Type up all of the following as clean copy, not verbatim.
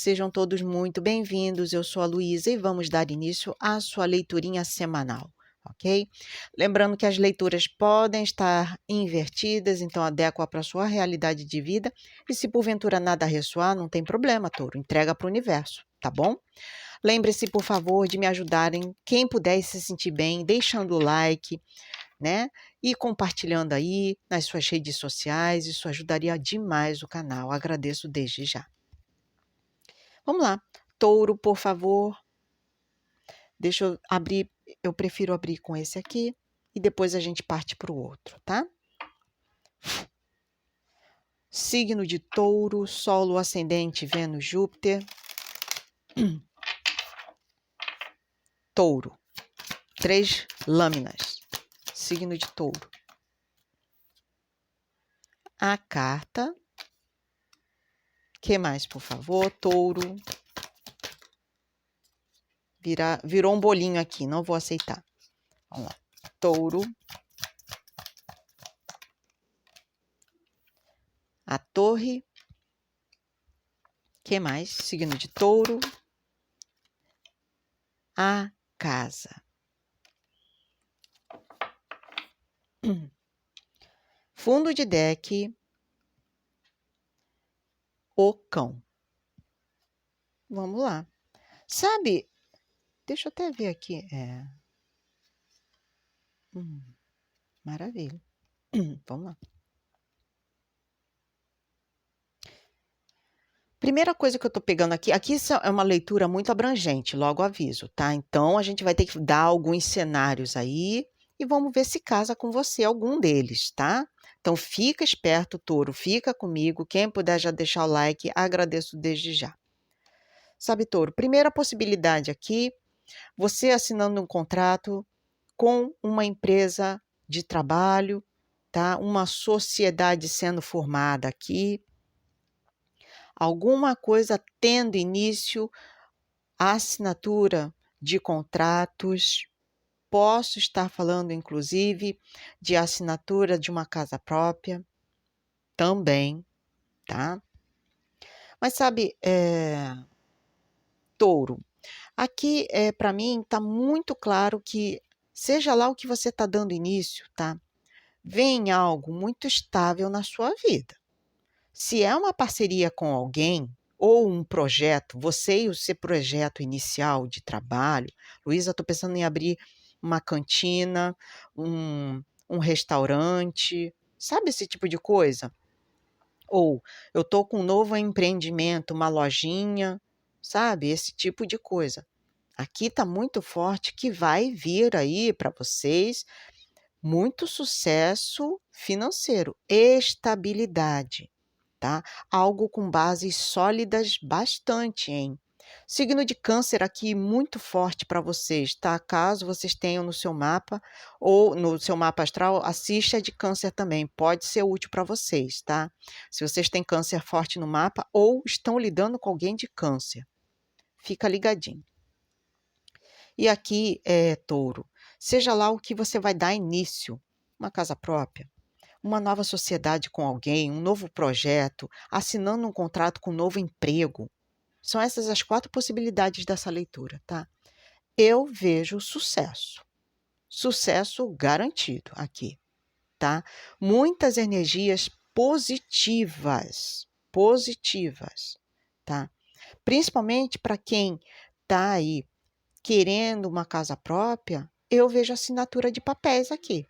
Sejam todos muito bem-vindos. Eu sou a Luísa e vamos dar início à sua leiturinha semanal, ok? Lembrando que as leituras podem estar invertidas, então adequa para a sua realidade de vida. E se porventura nada ressoar, não tem problema, touro, entrega para o universo, tá bom? Lembre-se, por favor, de me ajudarem, quem puder se sentir bem, deixando o like, né? E compartilhando aí nas suas redes sociais, isso ajudaria demais o canal. Agradeço desde já. Vamos lá. Touro, por favor. Deixa eu abrir, eu prefiro abrir com esse aqui e depois a gente parte para o outro, tá? Signo de Touro, Sol, Ascendente, Vênus, Júpiter. Touro. 3 lâminas. Signo de Touro. A carta. Que mais, por favor? Touro. Virou um bolinho aqui, não vou aceitar. Vamos lá. Touro. A torre. Que mais? Signo de Touro. A casa. Fundo de deck. O cão. Vamos lá. Sabe, deixa eu até ver aqui. Maravilha. Vamos lá. Primeira coisa que eu tô pegando aqui é uma leitura muito abrangente, logo aviso, tá? Então, a gente vai ter que dar alguns cenários aí e vamos ver se casa com você algum deles, tá? Então, fica esperto, touro, fica comigo. Quem puder já deixar o like, agradeço desde já. Sabe, touro, primeira possibilidade aqui, você assinando um contrato com uma empresa de trabalho, tá? Uma sociedade sendo formada aqui, alguma coisa tendo início, a assinatura de contratos. Posso estar falando, inclusive, de assinatura de uma casa própria também, tá? Mas sabe, touro, aqui para mim está muito claro que, seja lá o que você está dando início, tá? Vem algo muito estável na sua vida. Se é uma parceria com alguém ou um projeto, você e o seu projeto inicial de trabalho, Luísa, estou pensando em abrir uma cantina, um restaurante, sabe esse tipo de coisa? Ou eu estou com um novo empreendimento, uma lojinha, sabe? Esse tipo de coisa. Aqui está muito forte que vai vir aí para vocês muito sucesso financeiro, estabilidade, tá? Algo com bases sólidas bastante, hein? Signo de Câncer aqui muito forte para vocês, tá? Caso vocês tenham no seu mapa ou no seu mapa astral, assista a de Câncer também, pode ser útil para vocês, tá? Se vocês têm Câncer forte no mapa ou estão lidando com alguém de Câncer, fica ligadinho. E aqui Touro, seja lá o que você vai dar início, uma casa própria, uma nova sociedade com alguém, um novo projeto, assinando um contrato com um novo emprego. São essas as 4 possibilidades dessa leitura, tá? Eu vejo sucesso. Sucesso garantido aqui, tá? Muitas energias positivas, tá? Principalmente para quem tá aí querendo uma casa própria, eu vejo assinatura de papéis aqui,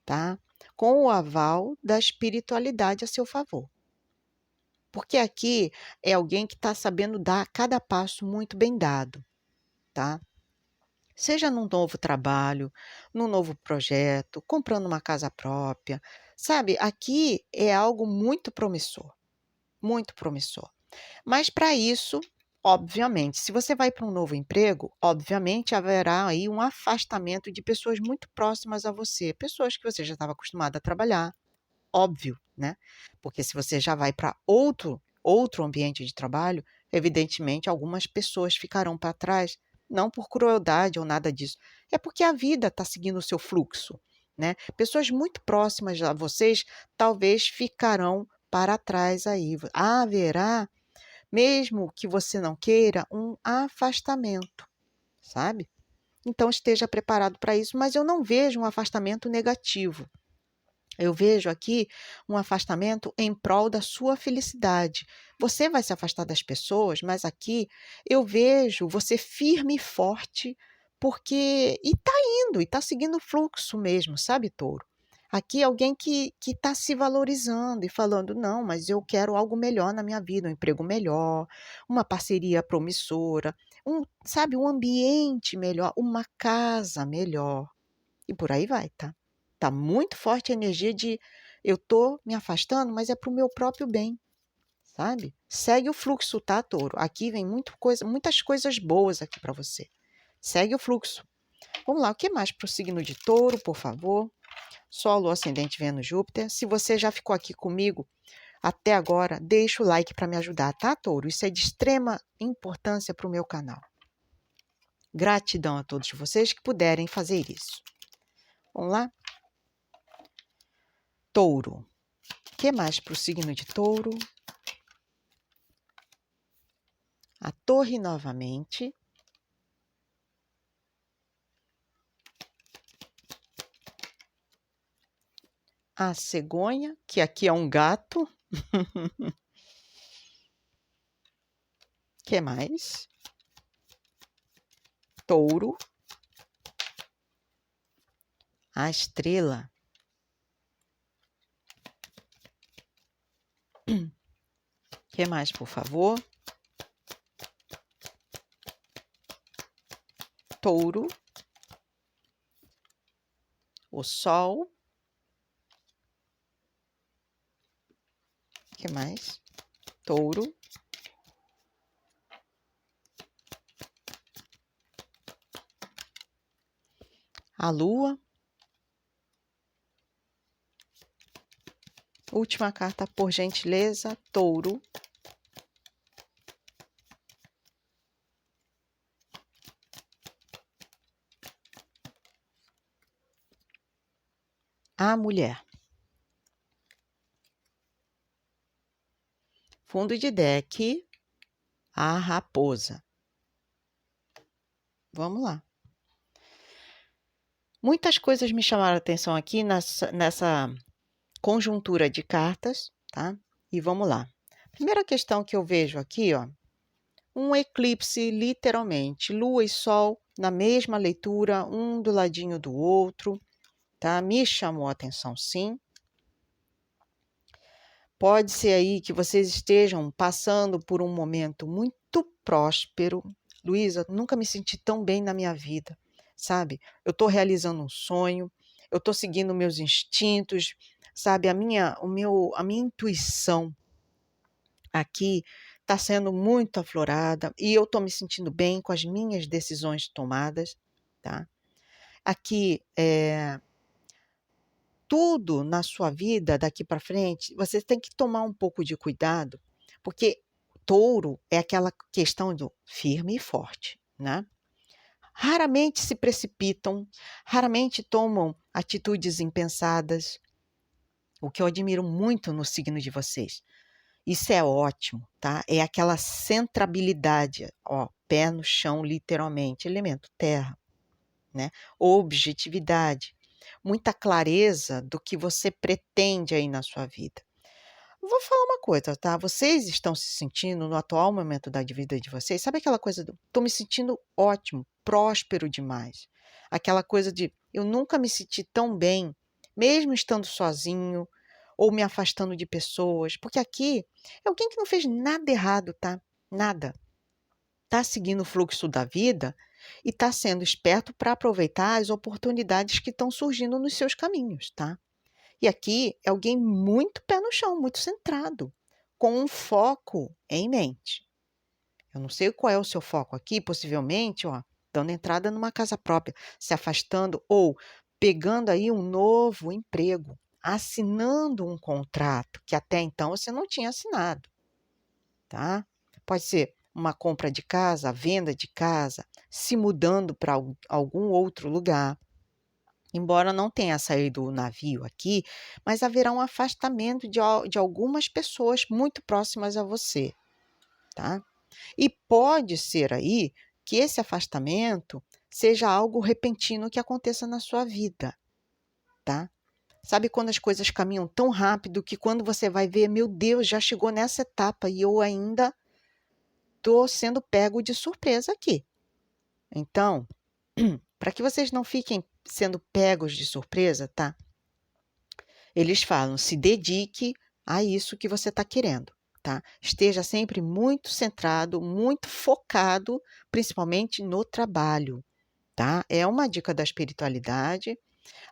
tá? Com o aval da espiritualidade a seu favor. Porque aqui é alguém que está sabendo dar cada passo muito bem dado, tá? Seja num novo trabalho, num novo projeto, comprando uma casa própria, sabe? Aqui é algo muito promissor, muito promissor. Mas para isso, obviamente, se você vai para um novo emprego, obviamente haverá aí um afastamento de pessoas muito próximas a você, pessoas que você já estava acostumado a trabalhar, óbvio, né? Porque se você já vai para outro ambiente de trabalho, evidentemente algumas pessoas ficarão para trás, não por crueldade ou nada disso, é porque a vida está seguindo o seu fluxo, né? Pessoas muito próximas a vocês talvez ficarão para trás aí. Haverá mesmo que você não queira, um afastamento, sabe? Então esteja preparado para isso, mas eu não vejo um afastamento negativo. Eu vejo aqui um afastamento em prol da sua felicidade. Você vai se afastar das pessoas, mas aqui eu vejo você firme e forte, porque e está indo, e está seguindo o fluxo mesmo, sabe, Touro? Aqui alguém que está se valorizando e falando, não, mas eu quero algo melhor na minha vida, um emprego melhor, uma parceria promissora, sabe, um ambiente melhor, uma casa melhor. E por aí vai, tá? Tá muito forte a energia de eu tô me afastando, mas é pro meu próprio bem, sabe? Segue o fluxo, tá, Touro? Aqui vem muitas coisas boas aqui para você. Segue o fluxo. Vamos lá, o que mais pro signo de Touro, por favor? Sol, Lua, Ascendente, Vênus, Júpiter. Se você já ficou aqui comigo até agora, deixa o like para me ajudar, tá, Touro? Isso é de extrema importância para o meu canal. Gratidão a todos vocês que puderem fazer isso. Vamos lá? Touro. O que mais para o signo de Touro? A Torre novamente. A cegonha, que aqui é um gato. Que mais? Touro. A estrela. Que mais, por favor? Touro. O sol. Que mais? Touro. A lua. Última carta, por gentileza, Touro. A mulher. Fundo de deck, a raposa. Vamos lá. Muitas coisas me chamaram a atenção aqui nessa conjuntura de cartas, tá? E vamos lá. Primeira questão que eu vejo aqui, ó, um eclipse, literalmente, lua e sol na mesma leitura, um do ladinho do outro, tá? Me chamou a atenção, sim. Pode ser aí que vocês estejam passando por um momento muito próspero. Luísa, nunca me senti tão bem na minha vida, sabe? Eu estou realizando um sonho, eu estou seguindo meus instintos, sabe? A minha intuição aqui está sendo muito aflorada e eu estou me sentindo bem com as minhas decisões tomadas, tá? Aqui, tudo na sua vida daqui para frente, você tem que tomar um pouco de cuidado, porque touro é aquela questão do firme e forte, né? Raramente se precipitam, raramente tomam atitudes impensadas, o que eu admiro muito no signo de vocês. Isso é ótimo, tá? É aquela centrabilidade, ó, pé no chão, literalmente, elemento terra, né? Objetividade, muita clareza do que você pretende aí na sua vida. Vou falar uma coisa, tá? Vocês estão se sentindo no atual momento da vida de vocês, sabe aquela coisa do, tô me sentindo ótimo, próspero demais. Aquela coisa de, eu nunca me senti tão bem, mesmo estando sozinho, ou me afastando de pessoas, porque aqui é alguém que não fez nada errado, tá? Nada. Tá seguindo o fluxo da vida e está sendo esperto para aproveitar as oportunidades que estão surgindo nos seus caminhos, tá? E aqui é alguém muito pé no chão, muito centrado, com um foco em mente. Eu não sei qual é o seu foco aqui, possivelmente, ó, dando entrada numa casa própria, se afastando ou pegando aí um novo emprego, assinando um contrato que até então você não tinha assinado, tá? Pode ser uma compra de casa, a venda de casa, se mudando para algum outro lugar. Embora não tenha saído o navio aqui, mas haverá um afastamento de algumas pessoas muito próximas a você. tá? E pode ser aí que esse afastamento seja algo repentino que aconteça na sua vida, tá? Sabe quando as coisas caminham tão rápido que quando você vai ver, meu Deus, já chegou nessa etapa e eu ainda estou sendo pego de surpresa aqui. Então, para que vocês não fiquem sendo pegos de surpresa, tá? Eles falam, se dedique a isso que você está querendo, tá? Esteja sempre muito centrado, muito focado, principalmente no trabalho, tá? É uma dica da espiritualidade.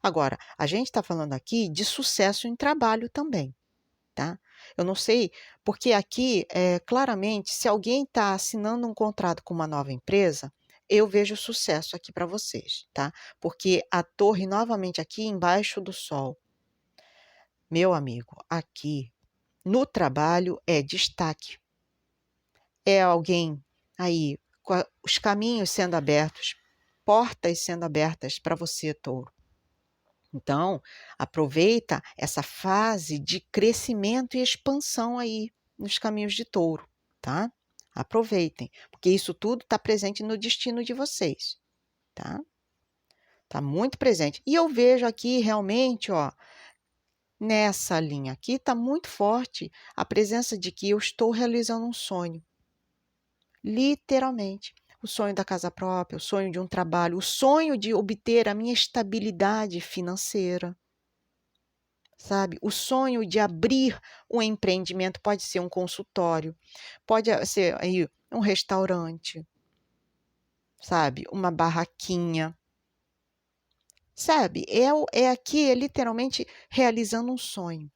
Agora, a gente está falando aqui de sucesso em trabalho também, tá? Eu não sei, porque aqui, claramente, se alguém está assinando um contrato com uma nova empresa, eu vejo sucesso aqui para vocês, tá? Porque a torre novamente aqui embaixo do sol. Meu amigo, aqui no trabalho é destaque. É alguém aí com os caminhos sendo abertos, portas sendo abertas para você, touro. Então, aproveita essa fase de crescimento e expansão aí nos caminhos de touro, tá? Aproveitem, porque isso tudo está presente no destino de vocês, tá? Está muito presente. E eu vejo aqui realmente, ó, nessa linha aqui está muito forte a presença de que eu estou realizando um sonho. Literalmente. O sonho da casa própria, o sonho de um trabalho, o sonho de obter a minha estabilidade financeira. Sabe? O sonho de abrir um empreendimento pode ser um consultório, pode ser aí um restaurante, sabe? Uma barraquinha. Sabe? É aqui, é literalmente realizando um sonho.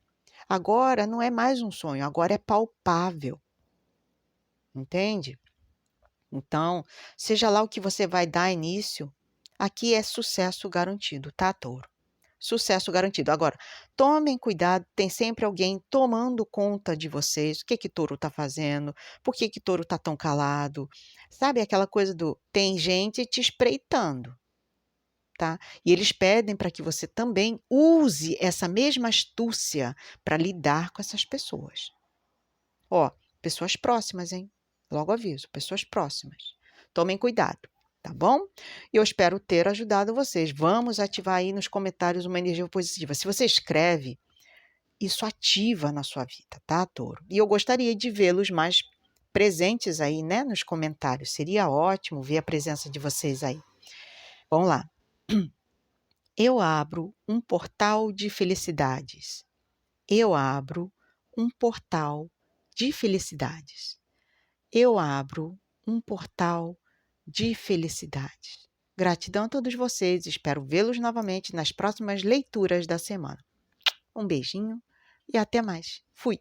Agora não é mais um sonho, agora é palpável. Entende? Então, seja lá o que você vai dar início, aqui é sucesso garantido, tá, touro? Sucesso garantido. Agora, tomem cuidado, tem sempre alguém tomando conta de vocês. O que que touro está fazendo? Por que que touro está tão calado? Sabe aquela coisa do tem gente te espreitando, tá? E eles pedem para que você também use essa mesma astúcia para lidar com essas pessoas. Ó, pessoas próximas, hein? Logo aviso, pessoas próximas. Tomem cuidado, tá bom? Eu espero ter ajudado vocês. Vamos ativar aí nos comentários uma energia positiva. Se você escreve, isso ativa na sua vida, tá, touro? E eu gostaria de vê-los mais presentes aí, né, nos comentários. Seria ótimo ver a presença de vocês aí. Vamos lá. Eu abro um portal de felicidades. Eu abro um portal de felicidades. Eu abro um portal de felicidades. Gratidão a todos vocês, espero vê-los novamente nas próximas leituras da semana. Um beijinho e até mais. Fui!